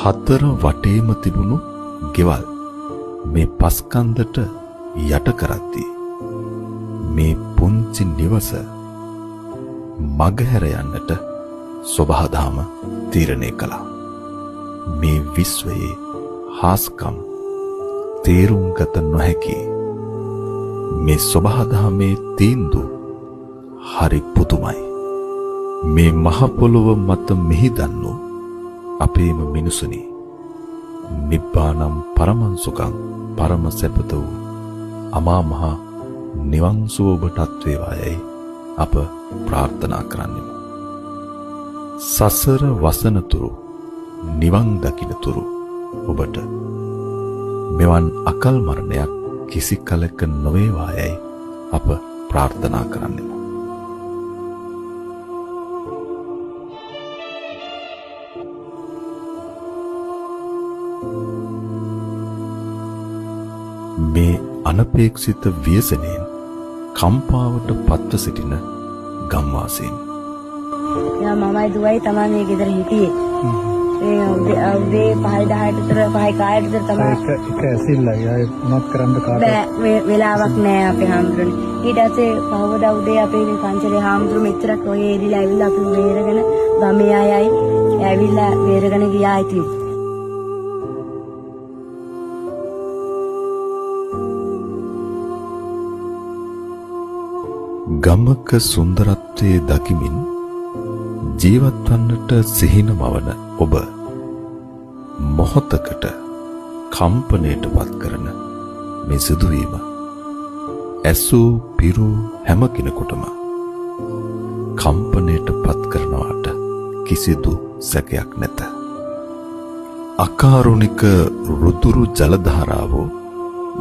හතර වටේම තිබුණු ගෙවල් මේ පස්කන්දට යට කරද්දී මේ පුංචි නිවස මගහැර යන්නට සොබහාදහම තීරණය කළා. මේ විශ්වයේ හාස්කම් තේරුම් ගත නොහැකි මේ සොබහාදහමේ තීන්දුව හරි පුදුමයි. මේ මහ පොළොව මත මිහිදන්නු අපේම මිනිසුනි, නිබ්බානම් පරමං සුඛං පරම සැපත වූ අමා මහ නිවන් සුව ඔබටත් වේවායයි අප ප්‍රාර්ථනා කරන්නෙමු. සසර වසනතුරු නිවන් දකින්නතුරු ඔබට මෙවන් අකල් මරණයක් කිසි කලක නොවේවායයි අප ප්‍රාර්ථනා කරන්නෙමු. මේ අනපේක්ෂිත ව්‍යසනයෙන් කම්පාවට පත්ව සිටින ගම්වාසීන්. යා මමයි දුවයි තමයි මේ ගෙදර හිටියේ. ඒ උදේ 5:10ට විතර 5:00 විතර තමයි එක ඇසිල්ලයි. ආයෙ මොනවත් කරන්න කාටවත් බෑ වෙලාවක් නෑ අපේ හාමුදුරනේ. ඊට පස්සේ පහවදා උදේ අපේ මේ පන්සලේ හාමුදුරු මෙච්චරක් ඔය එරිලා ඇවිල්ලා අපි වේරගෙන ගමේ අයයි ඇවිල්ලා වේරගෙන ගියා ඉතින්. ගමක සුන්දරත්වයේ දකිමින් ජීවත් වන්නට සිහිනමවන ඔබ මොහොතකට කම්පණයට පත් කරන මේ සිදුවීම ඇසූ පිරු හැම කෙනෙකුටම කම්පණයට පත් කරනවාට කිසිදු සැකයක් නැත. අකාරුණික රුතුරු ජල ධාරාවෝ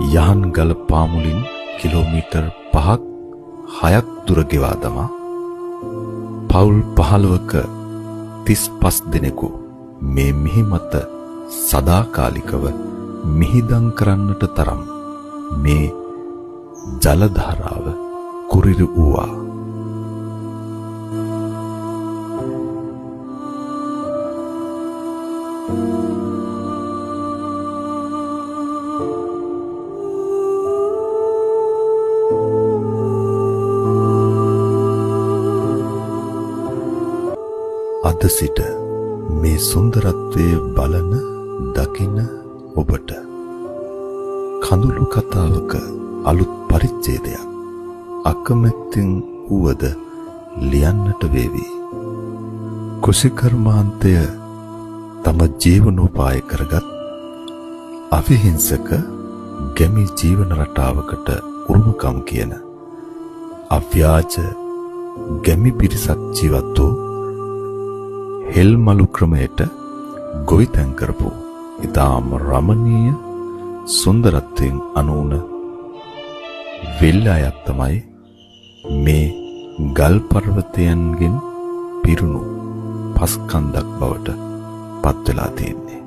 යහන්ගල පාමුලින් කිලෝමීටර් 5ක් 6ක් දුර ගෙවා දමා පවුල් 15ක 35 දෙනෙකු මේ මිහි මත සදාකාලිකව මිහිදන් කරන්නට තරම් මේ ජල ධාරාව කුරිරු වූවා. අද සිට මේ සුන්දරත්වයේ බලන දකින ඔබට කඳුළු කතාවක අලුත් පරිච්ඡේදයක් අකමැත්තෙන් වුවද ලියන්නට වේවි. කුසිකර්මාන්තය තම ජීවනෝපාය කරගත් අවිහිංසක ගැමි ජීවන රටාවකට උරුමකම් කියන අව්‍යාජ ගැමි පිරිසක් ජීවත් වූ හෙල්මලු ක්‍රමයට ගොවිතැන් කරපු ඉතාම රමණීය සුන්දරත්වයෙන් අනූන වෙල්ලායක් තමයි මේ ගල් පර්වතයන්ගෙන් පිරුණු පස්කන්දක් බවට පත් වෙලා තියෙන්නේ.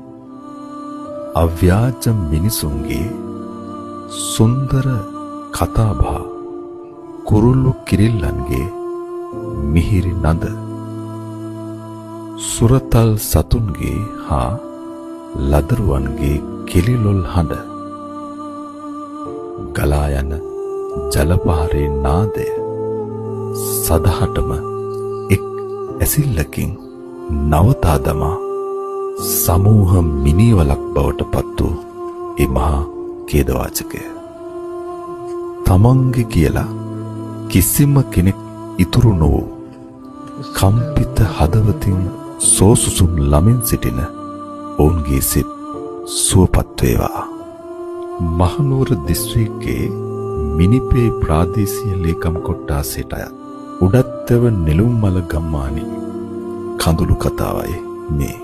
අව්‍යාජ මිනිසුන්ගේ සුන්දර කතාබහ, කුරුල්ලු කිරිල්ලන්ගේ මිහිරි නද, සුරතල් සතුන්ගේ හා ලදරුවන්ගේ කිලිලොල් හඬ, ගලා යන ජලපහරේ නාදය සදහටම එක් ඇසිල්ලකින් නවතා දමා සමූහ මිනිවලක් බවට පත් වූ ඒ මහා ඛේදවාචකය. තමන්ගේ කියලා කිසිම කෙනෙක් ඉතුරු නොවූ කම්පිත හදවතින් සෝසුසුම් ළමින් සිටින ඔවුන්ගේ සිත් සුවපත් වේවා. මහනුවර දිස්ත්‍රික්කයේ මිනිපේ ප්‍රාදේශීය ලේකම් කොට්ටාසයට අයත් උඩත්තව නෙළුම්මල ගම්මානයේ කඳුළු කතාවයි මේ.